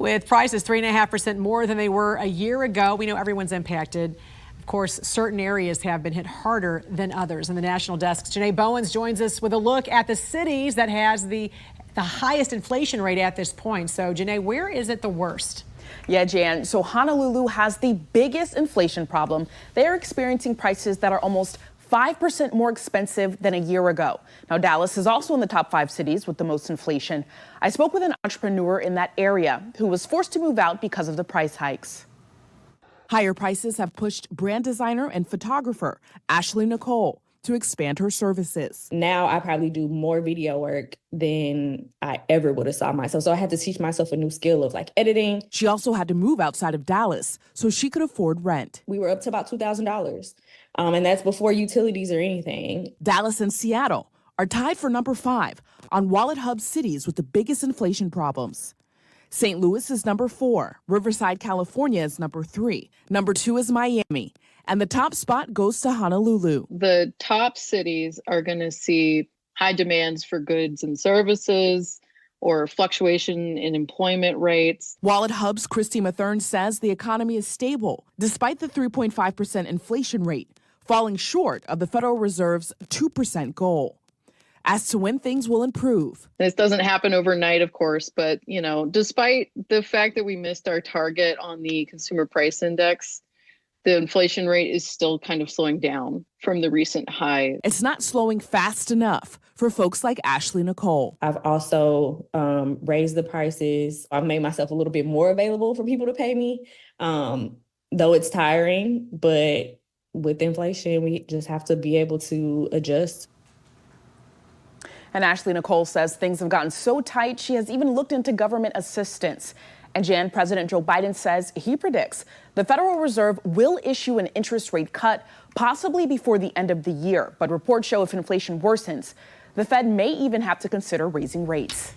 With prices 3.5% more than they were a year ago, we know everyone's impacted. Of course, certain areas have been hit harder than others. In the national desk, Janae Bowens joins us with a look at the cities that has the highest inflation rate at this point. So, Janae, where is it the worst? Yeah, Jan. So Honolulu has the biggest inflation problem. They're experiencing prices that are almost 5% more expensive than a year ago. Now, Dallas is also in the top 5 cities with the most inflation. I spoke with an entrepreneur in that area who was forced to move out because of the price hikes. Higher prices have pushed brand designer and photographer Ashley Nicole to expand her services. Now I probably do more video work than I ever would have saw myself. So I had to teach myself a new skill of like editing. She also had to move outside of Dallas so she could afford rent. We were up to about $2,000. And that's before utilities or anything. Dallas and Seattle are tied for number 5 on Wallet Hub cities with the biggest inflation problems. St. Louis is number 4. Riverside, California is number 3. Number 2 is Miami. And the top spot goes to Honolulu. The top cities are going to see high demands for goods and services or fluctuation in employment rates. Wallet Hub's Christy Mathern says the economy is stable despite the 3.5% inflation rate, falling short of the Federal Reserve's 2% goal. As to when things will improve. This doesn't happen overnight, of course, but, you know, despite the fact that we missed our target on the consumer price index, the inflation rate is still kind of slowing down from the recent high. It's not slowing fast enough for folks like Ashley Nicole. I've also raised the prices. I've made myself a little bit more available for people to pay me, though it's tiring. But with inflation, we just have to be able to adjust. And Ashley Nicole says things have gotten so tight, she has even looked into government assistance. And Jan, President Joe Biden says he predicts the Federal Reserve will issue an interest rate cut, possibly before the end of the year. But reports show if inflation worsens, the Fed may even have to consider raising rates.